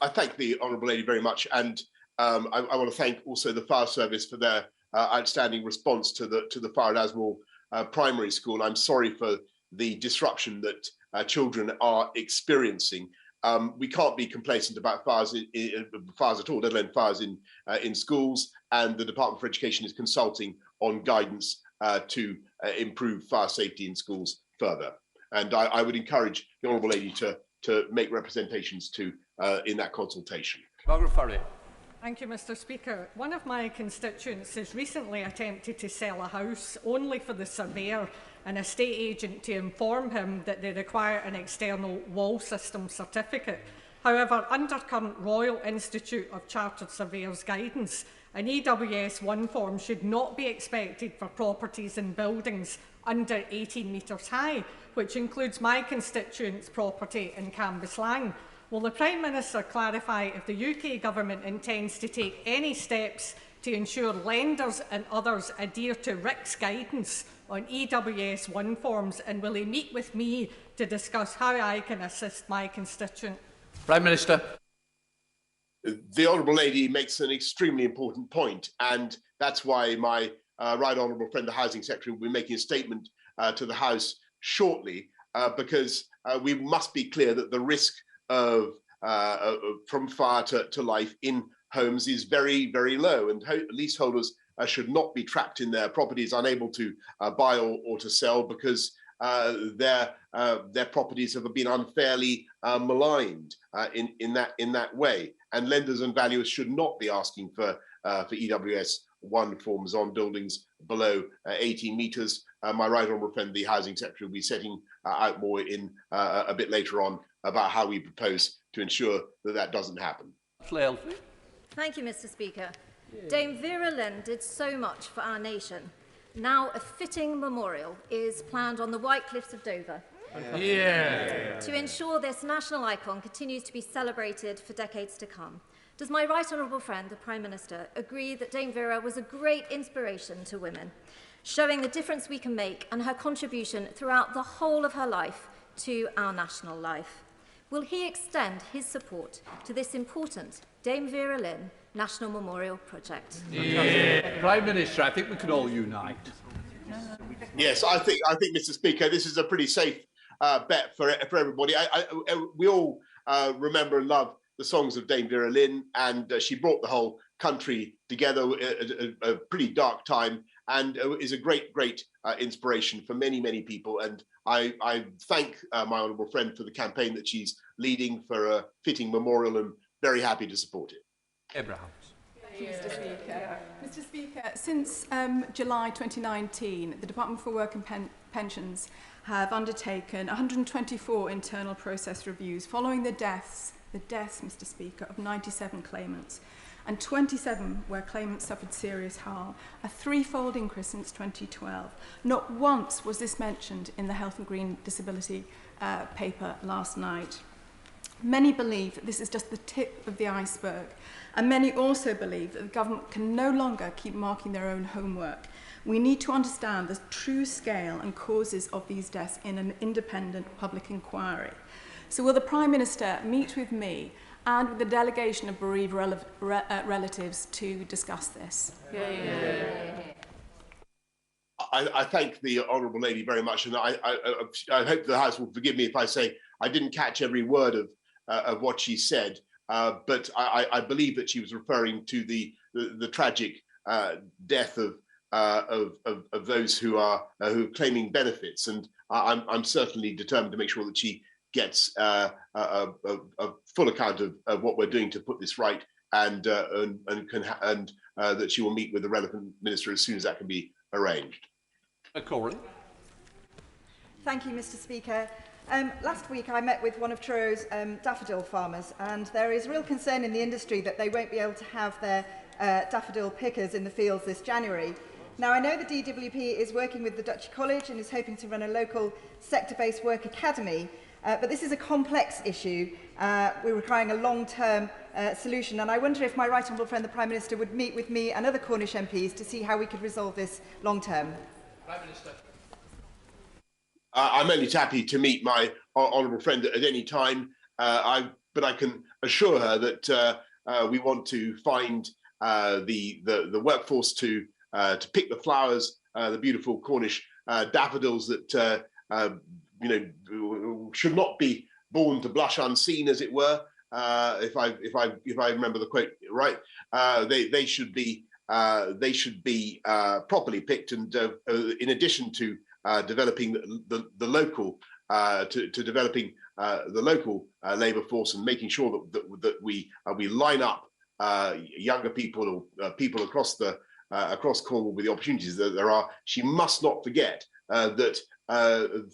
I thank the Honourable Lady very much, and I want to thank also the fire service for their outstanding response to the fire at Asmore Primary School. I'm sorry for the disruption that children are experiencing. We can't be complacent about fires at all, let alone fires in schools, and the Department for Education is consulting on guidance to improve fire safety in schools further. And I would encourage the Honourable Lady to make representations in that consultation. Margaret Furry. Thank you, Mr. Speaker. One of my constituents has recently attempted to sell a house only for the surveyor and estate agent to inform him that they require an external wall system certificate. However, under current Royal Institute of Chartered Surveyors guidance, an EWS 1 form should not be expected for properties and buildings under 18 metres high, which includes my constituent's property in Cambuslang. Will the Prime Minister clarify if the UK Government intends to take any steps to ensure lenders and others adhere to RICS guidance on EWS 1 forms, and will he meet with me to discuss how I can assist my constituent? Prime Minister. The Honourable Lady makes an extremely important point, and that's why my right honourable friend, the Housing Secretary, will be making a statement to the House shortly, because we must be clear that the risk from fire to life in homes is very, very low, and leaseholders should not be trapped in their properties, unable to buy or to sell because their properties have been unfairly maligned in that way. And lenders and valuers should not be asking for EWS 1 forms on buildings below 18 metres. My right honourable friend, the Housing Secretary, will be setting out more in a bit later on about how we propose to ensure that doesn't happen. Thank you, Mr. Speaker. Dame Vera Lynn did so much for our nation. Now a fitting memorial is planned on the White Cliffs of Dover. To ensure this national icon continues to be celebrated for decades to come. Does my right honourable friend, the Prime Minister, agree that Dame Vera was a great inspiration to women, showing the difference we can make and her contribution throughout the whole of her life to our national life? Will he extend his support to this important Dame Vera Lynn National Memorial Project? Prime Minister, I think we can all unite. Yes, I think, Mr. Speaker, this is a pretty safe bet for everybody. We all remember and love the songs of Dame Vera Lynn, and she brought the whole country together at a pretty dark time, and is a great inspiration for many people. And I thank my honourable friend for the campaign that she's leading for a fitting memorial, and very happy to support it. Abrahams. Mr. Speaker. Mr. Speaker, since July 2019, the Department for Work and Pensions have undertaken 124 internal process reviews following the deaths, Mr. Speaker, of 97 claimants, and 27 where claimants suffered serious harm, a threefold increase since 2012. Not once was this mentioned in the Health and Green Disability paper last night. Many believe that this is just the tip of the iceberg, and many also believe that the government can no longer keep marking their own homework. We need to understand the true scale and causes of these deaths in an independent public inquiry. So will the Prime Minister meet with me and with the delegation of bereaved relatives to discuss this? I thank the honourable lady very much, and I hope the House will forgive me if I say I didn't catch every word of what she said, but I believe that she was referring to the tragic death of those who are claiming benefits, and I'm certainly determined to make sure that she gets a full account of what we're doing to put this right, and that she will meet with the relevant minister as soon as that can be arranged. Corin. Thank you, Mr. Speaker. Last week I met with one of Truro's daffodil farmers, and there is real concern in the industry that they won't be able to have their daffodil pickers in the fields this January. Now, I know the DWP is working with the Duchy College and is hoping to run a local sector-based work academy, but this is a complex issue. We're requiring a long-term solution, and I wonder if my right honourable friend, the Prime Minister, would meet with me and other Cornish MPs to see how we could resolve this long-term. Prime Minister. I'm only happy to meet my honourable friend at any time, but I can assure her that we want to find the workforce to pick the flowers, the beautiful Cornish daffodils that should not be born to blush unseen, as it were. If I remember the quote right, they should be properly picked, and in addition to developing the local developing the local labour force, and making sure that we line up younger people or people across Cornwall with the opportunities that there are. She must not forget that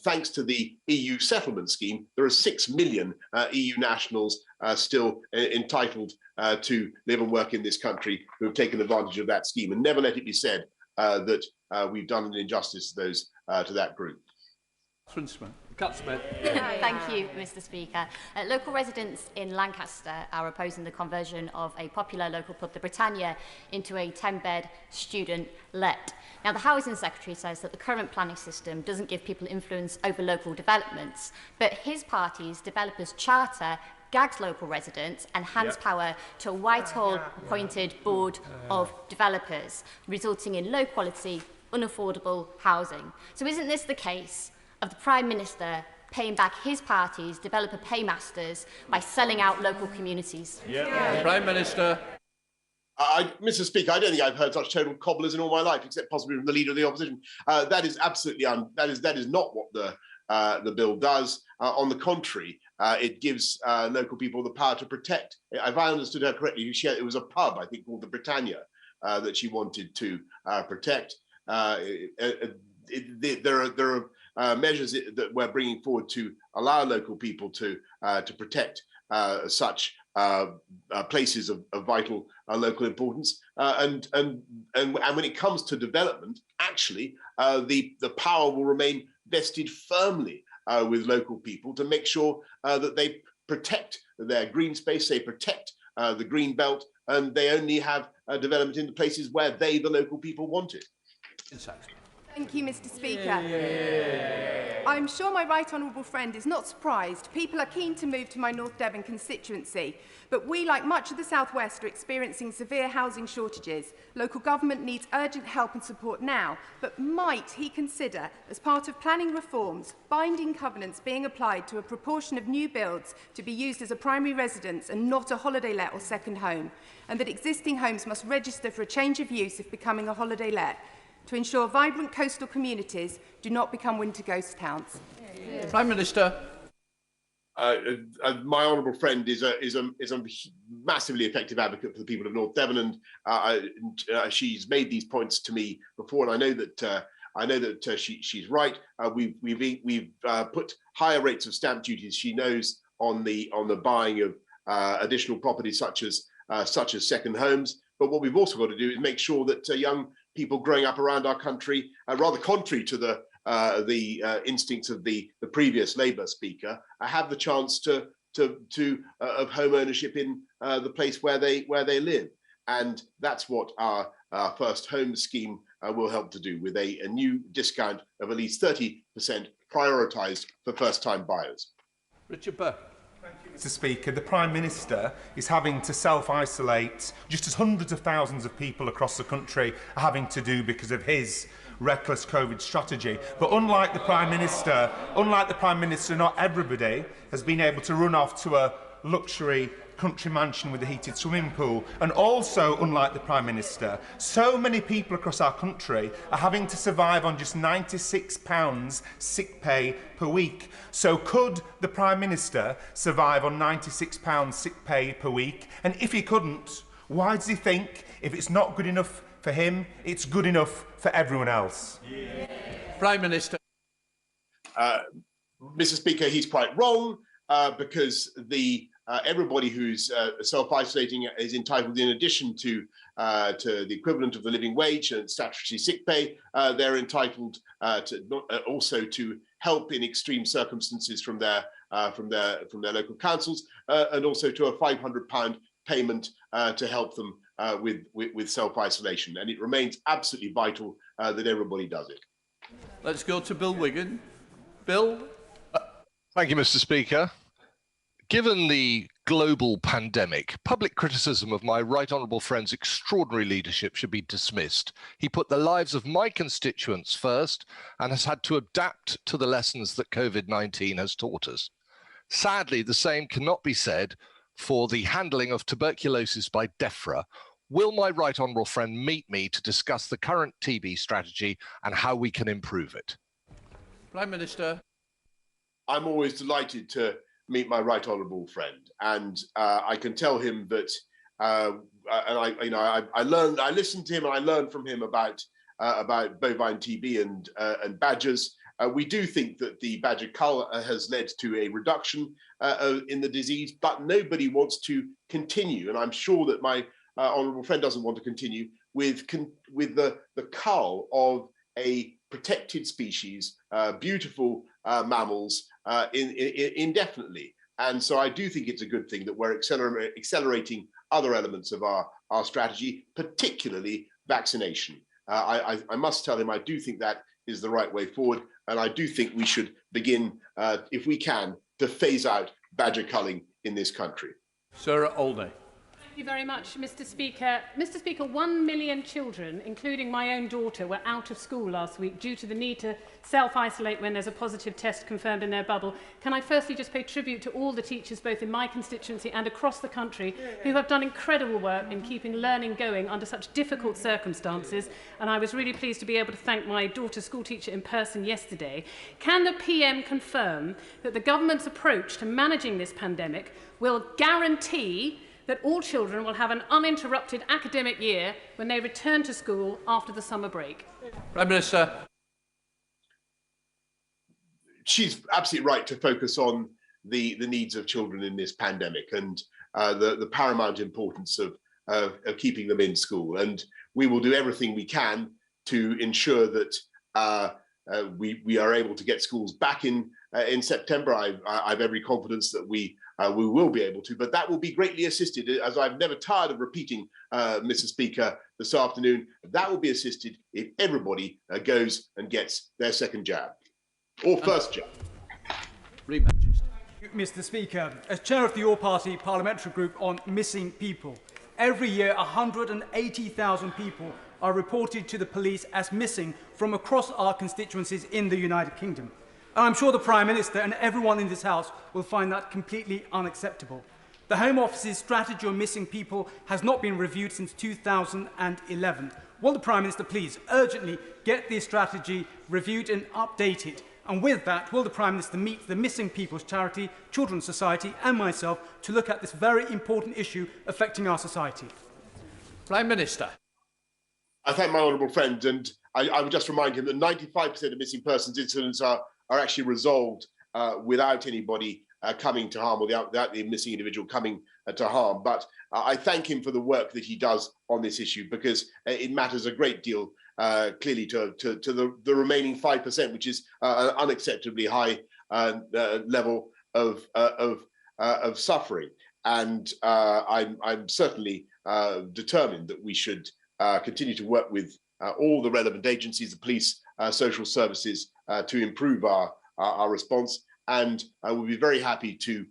thanks to the EU settlement scheme, there are 6 million EU nationals still entitled to live and work in this country who have taken advantage of that scheme. And never let it be said that we've done an injustice to that group. Thank you, Mr. Speaker. Local residents in Lancaster are opposing the conversion of a popular local pub, the Britannia, into a 10-bed student let. Now, the Housing Secretary says that the current planning system doesn't give people influence over local developments, but his party's Developers Charter gags local residents and hands power to a Whitehall-appointed board of developers, resulting in low-quality, unaffordable housing. So isn't this the case of the Prime Minister paying back his party's developer paymasters by selling out local communities? Prime Minister. Mr. Speaker, I don't think I've heard such total cobblers in all my life, except possibly from the Leader of the Opposition. That is absolutely that is not what the bill does. On the contrary, it gives local people the power to protect. If I understood her correctly, it was a pub, I think, called the Britannia, that she wanted to protect. There are measures that we're bringing forward to allow local people to protect such places of vital local importance, and when it comes to development, actually, the power will remain vested firmly with local people to make sure that they protect their green space, they protect the green belt, and they only have development in the places where they, the local people, want it. Thank you, Mr. Speaker. I'm sure my right honourable friend is not surprised. People are keen to move to my North Devon constituency, but we, like much of the South West, are experiencing severe housing shortages. Local government needs urgent help and support now, but might he consider, as part of planning reforms, binding covenants being applied to a proportion of new builds to be used as a primary residence and not a holiday let or second home, and that existing homes must register for a change of use if becoming a holiday let, to ensure vibrant coastal communities do not become winter ghost towns? Prime Minister. My honourable friend is a massively effective advocate for the people of North Devon, and she's made these points to me before, and I know that she's right. We've put higher rates of stamp duties, she knows, on the buying of additional properties such as second homes. But what we've also got to do is make sure that young people growing up around our country, rather contrary to the instincts of the previous Labour Speaker, have the chance of home ownership in the place where they live, and that's what our First Home scheme will help to do, with a new discount of at least 30% prioritised for first-time buyers. Richard Burke. Mr. Speaker, the Prime Minister is having to self-isolate just as hundreds of thousands of people across the country are having to do because of his reckless COVID strategy. But unlike the Prime Minister, not everybody has been able to run off to a luxury country mansion with a heated swimming pool. And also, unlike the Prime Minister, so many people across our country are having to survive on just £96 sick pay per week. So could the Prime Minister survive on £96 sick pay per week? And if he couldn't, why does he think if it's not good enough for him, it's good enough for everyone else? Prime Minister. Mr. Speaker, he's quite wrong, because everybody who's self-isolating is entitled, in addition to the equivalent of the living wage and statutory sick pay, they're entitled also to help in extreme circumstances from their local councils, and also to a £500 payment to help them with self-isolation. And it remains absolutely vital that everybody does it. Let's go to Bill Wigan. Bill. Thank you, Mr. Speaker. Given the global pandemic, public criticism of my right honourable friend's extraordinary leadership should be dismissed. He put the lives of my constituents first and has had to adapt to the lessons that COVID-19 has taught us. Sadly, the same cannot be said for the handling of tuberculosis by DEFRA. Will my right honourable friend meet me to discuss the current TB strategy and how we can improve it? Prime Minister. I'm always delighted to meet my right honourable friend, and I can tell him that, I listened to him and I learned from him about bovine TB and badgers. We do think that the badger cull has led to a reduction in the disease, but nobody wants to continue, and I'm sure that my honourable friend doesn't want to continue with the cull of a protected species, beautiful mammals, indefinitely. And so I do think it's a good thing that we're accelerating other elements of our strategy, particularly vaccination. I must tell him I do think that is the right way forward, and I do think we should begin, if we can, to phase out badger culling in this country. Sarah Olney. Thank you very much, Mr. Speaker. Mr. Speaker, 1 million children, including my own daughter, were out of school last week due to the need to self-isolate when there's a positive test confirmed in their bubble. Can I firstly just pay tribute to all the teachers, both in my constituency and across the country, who have done incredible work in keeping learning going under such difficult circumstances. And I was really pleased to be able to thank my daughter's school teacher in person yesterday. Can the PM confirm that the government's approach to managing this pandemic will guarantee that all children will have an uninterrupted academic year when they return to school after the summer break? Prime Minister. She's absolutely right to focus on the needs of children in this pandemic and the paramount importance of keeping them in school. And we will do everything we can to ensure that we are able to get schools back in September. I have every confidence that we will be able to, but that will be greatly assisted, as I've never tired of repeating, Mr. Speaker, this afternoon, that will be assisted if everybody goes and gets their second jab. or first judge. Mr. Speaker, as chair of the All-Party Parliamentary Group on Missing People, every year 180,000 people are reported to the police as missing from across our constituencies in the United Kingdom. And I'm sure the Prime Minister and everyone in this House will find that completely unacceptable. The Home Office's strategy on missing people has not been reviewed since 2011. Will the Prime Minister please urgently get this strategy reviewed and updated? And with that, will the Prime Minister meet the Missing People's Charity, Children's Society and myself to look at this very important issue affecting our society? Prime Minister. I thank my honourable friend, and I would just remind him that 95% of missing persons incidents are actually resolved without anybody coming to harm, or without the missing individual coming to harm. But I thank him for the work that he does on this issue, because it matters a great deal, clearly, to the remaining 5%, which is an unacceptably high level of suffering. And I'm certainly determined that we should continue to work with all the relevant agencies, the police, social services, to improve our response. And I will be very happy to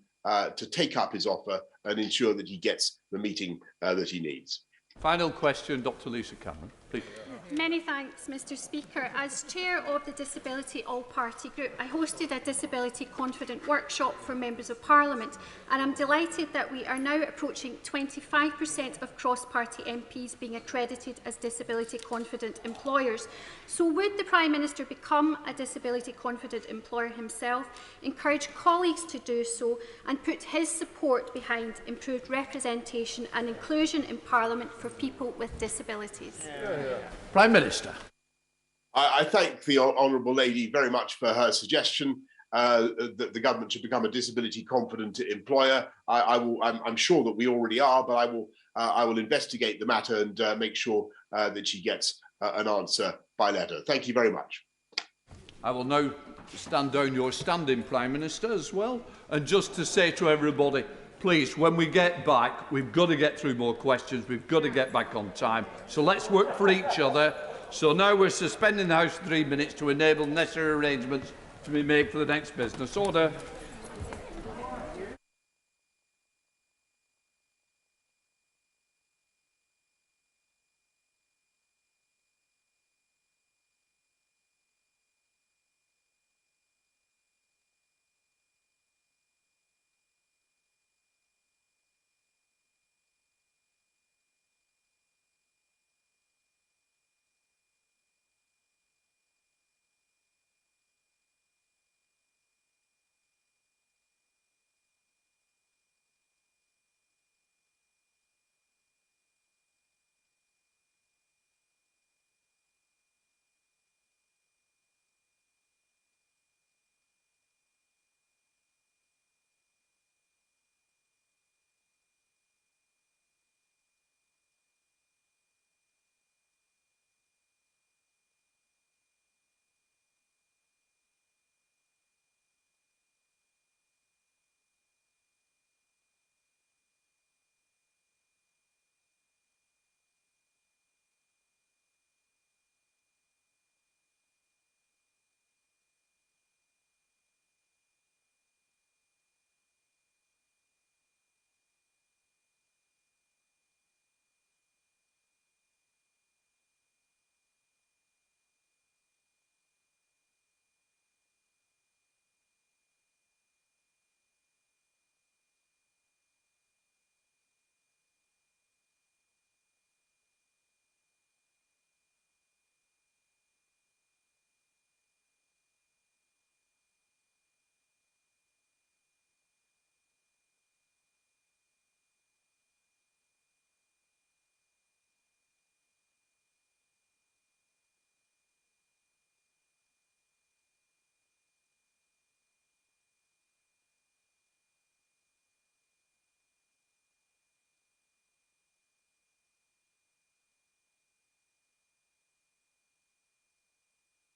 take up his offer and ensure that he gets the meeting that he needs. Final question, Dr. Lisa Cameron, please. Many thanks, Mr. Speaker. As chair of the Disability All-Party Group, I hosted a Disability Confident workshop for members of Parliament, and I'm delighted that we are now approaching 25% of cross-party MPs being accredited as Disability Confident employers. So would the Prime Minister become a Disability Confident employer himself, encourage colleagues to do so, and put his support behind improved representation and inclusion in Parliament for people with disabilities? Prime Minister. I thank the honourable lady very much for her suggestion that the government should become a disability confident employer. I'm sure that we already are, but I will investigate the matter and make sure that she gets an answer by letter. Thank you very much. I will now stand down your standing Prime Minister as well, and just to say to everybody, please, when we get back, we've got to get through more questions. We've got to get back on time. So let's work for each other. So now we're suspending the House for 3 minutes to enable necessary arrangements to be made for the next business order.